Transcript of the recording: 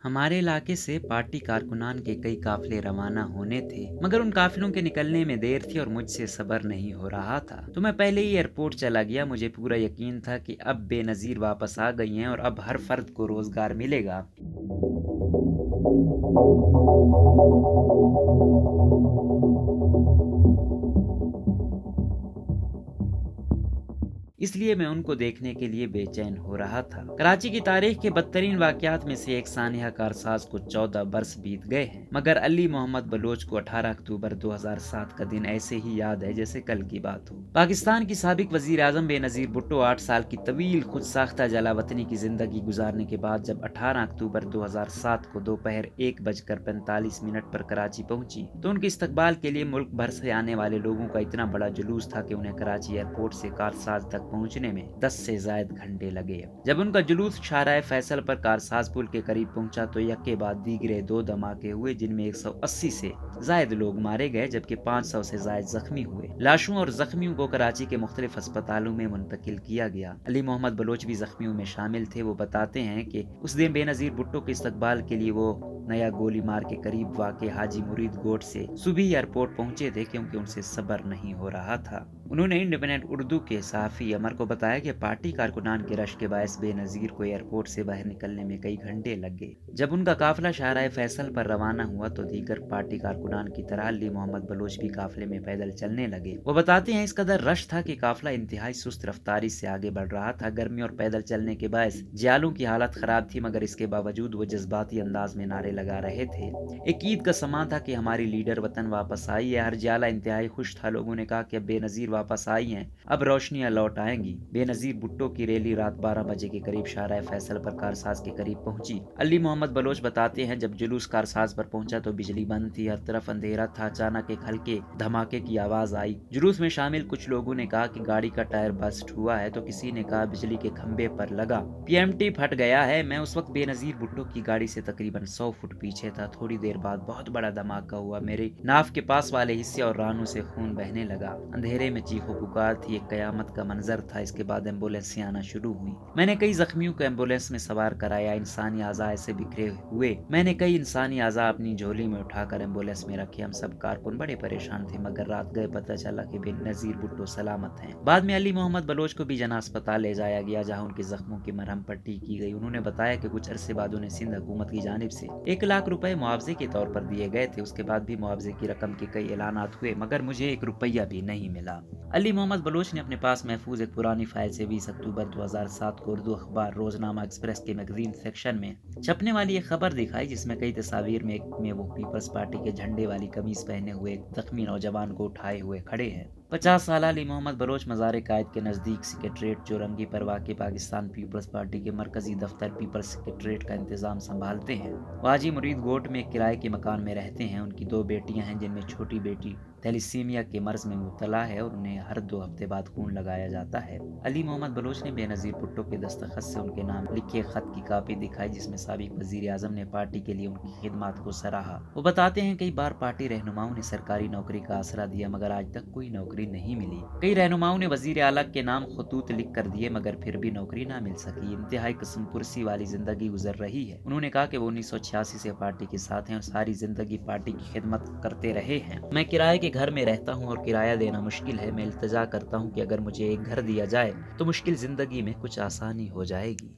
हमारे इलाके से पार्टी कारकुनान के कई काफिले रवाना होने थे, मगर उन काफिलों के निकलने में देर थी और मुझसे सब्र नहीं हो रहा था। तो मैं पहले ही एयरपोर्ट चला गया। मुझे पूरा यकीन था कि अब बेनजीर वापस आ गई हैं और अब हर फर्द को रोजगार मिलेगा। इसलिए मैं उनको देखने के लिए बेचैन हो रहा था। कराची की तारीख के बदतरीन वाकयात में से एक सानिया कारसाज को 14 बरस बीत गए हैं, मगर अली मोहम्मद बलोच को 18 अक्टूबर 2007 का दिन ऐसे ही याद है जैसे कल की बात हो। पाकिस्तान की साबिक वजीर आजम बेनजीर भुट्टो 8 साल की तवील खुद साख्ता जलावतनी की जिंदगी गुजारने के बाद जब 18 अक्टूबर 2007 को दोपहर 1:45 पर कराची पहुंची, तो उनके इस्तकबाल के लिए मुल्क भर से आने वाले लोगों का इतना बड़ा जुलूस था कि उन्हें कराची एयरपोर्ट से कारसाज तक पहुंचने में 10 से ज्यादा घंटे लगे। जब उनका जुलूस शाहराह फैसल पर कारसाज पुल के करीब पहुंचा तो यके बाद दीगरे 2 धमाके हुए, जिनमें 180 से ज्यादा लोग मारे गए जबकि 500 से ज्यादा जख्मी हुए। लाशों और जख्मियों को कराची के मुख्तलिफ अस्पतालों में मुंतकिल किया गया। अली मोहम्मद बलोच भी जख्मियों में शामिल थे। वो बताते हैं कि उस दिन बेनजीर भुट्टो के इस्तकबाल के लिए वो नया गोली मार के करीब वाक़े हाजी मुरीद गोट से सुबह एयरपोर्ट पहुंचे थे, क्योंकि उनसे सब्र नहीं हो रहा था। उन्होंने इंडिपेंडेंट उर्दू के सहाफ़ी अमर को बताया कि पार्टी कारकुनान के रश के बायस बेनजीर को एयरपोर्ट से बाहर निकलने में कई घंटे लग गए। जब उनका काफिला शाहराह फैसल पर रवाना हुआ तो दीगर पार्टी कारकुनान की तरह अली मोहम्मद बलोच भी काफिले में पैदल चलने लगे। वो बताते हैं इस कदर रश था कि काफिला इंतहाई सुस्त रफ्तारी से आगे बढ़ रहा था। गर्मी और पैदल चलने के बायस जियालों की हालत खराब थी, मगर इसके बावजूद वो जज्बाती अंदाज में नारे लगा रहे थे। एक ईद का समा था कि हमारी लीडर वतन वापस आई है। हर जियाला इंतहाई खुश था। लोगों ने कहा कि अब बेनजीर वापस आई हैं, अब रोशनियां लौट आएंगी। बेनजीर भुट्टो की रैली रात 12 बजे के करीब शाहराह फैसल पर कारसाज के करीब पहुंची। अली मोहम्मद बलोच बताते हैं जब जुलूस कारसाज पर पहुंचा तो बिजली बंद थी, हर तरफ अंधेरा था। अचानक एक हल्के धमाके की आवाज आई। जुलूस में शामिल कुछ लोगों ने कहा कि गाड़ी का टायर बस्ट हुआ है, तो किसी ने कहा बिजली के खंबे पर लगा, पीएमटी फट गया है। मैं उस वक्त बेनजीर भुट्टो की गाड़ी से तकरीबन 100 फुट पीछे था। थोड़ी देर बाद बहुत बड़ा धमाका हुआ। मेरे नाफ के पास वाले हिस्से और रानों से खून बहने लगा। अंधेरे में चीखों पुकार थी। एक कयामत का मंजर था। इसके बाद एम्बुलेंस आना शुरू हुई। मैंने कई जख्मियों को एम्बुलेंस में सवार कराया। इंसानी आज़ा ऐसे बिखरे हुए मैंने कई इंसानी आज़ा अपनी झोली में उठाकर एम्बुलेंस में रखे। हम सब कारकुन बड़े परेशान थे, मगर रात गए पता चला कि बेनजीर भुट्टो सलामत हैं। बाद में अली मोहम्मद बलोच को भी जना अस्पताल ले जाया गया, जहां उनके जख्मों की मरहम पट्टी की गई। उन्होंने बताया कि कुछ अरसे बाद उन्हें सिंध हुकूमत की जानिब से 1 लाख रुपए मुआवजे के तौर पर दिए गए थे। उसके बाद भी मुआवजे की रकम के कई ऐलानात हुए, मगर मुझे 1 रुपया भी नहीं मिला। अली मोहम्मद बलोच ने अपने पास महफूज एक पुरानी फाइल से 20 अक्टूबर 2007 को उर्दू अखबार रोजनामा एक्सप्रेस के मैगजीन सेक्शन में छपने वाली एक खबर दिखाई, जिसमें कई तस्वीर में वो पीपल्स पार्टी के झंडे वाली कमीज पहने हुए एक जख्मी नौजवान को उठाए हुए खड़े हैं। 50 साल अली मोहम्मद बलोच मज़ार कायद के नज़दीक सेक्रेटरीट चौरंगी पर वाक़ पाकिस्तान पीपल्स पार्टी के मरकजी दफ्तर पीपल्स सेक्रेटरीट का इंतज़ाम संभालते हैं। वाजी मुरीद गोट में किराए के मकान में रहते हैं। उनकी 2 बेटियां हैं, जिनमें छोटी बेटी थैलीसीमिया के मर्ज में मुब्तला है और उन्हें हर 2 हफ्ते बाद खून लगाया जाता है। अली मोहम्मद बलोच ने बेनजीर भुट्टो के दस्तखत से उनके नाम लिखे खत की कापी दिखाई, जिसमें साबिक वजीर आजम ने पार्टी के लिए उनकी खिदमत को सराहा। वो बताते हैं कई बार पार्टी रहनुमाओं ने सरकारी नौकरी का आसरा दिया, मगर आज तक कोई नौकरी नहीं मिली। कई रहनुमाओं ने वजीर आला के नाम खतूत लिख कर दिए, मगर फिर भी नौकरी ना मिल सकी। इंतहाई किस्म पुरसी वाली जिंदगी गुजर रही है। उन्होंने कहा कि वो 1986 से पार्टी के साथ हैं और सारी जिंदगी पार्टी की खिदमत करते रहे हैं। मैं किराए के घर में रहता हूँ और किराया देना मुश्किल है। मैं इल्तजा करता हूँ कि अगर मुझे एक घर दिया जाए तो मुश्किल जिंदगी में कुछ आसानी हो जाएगी।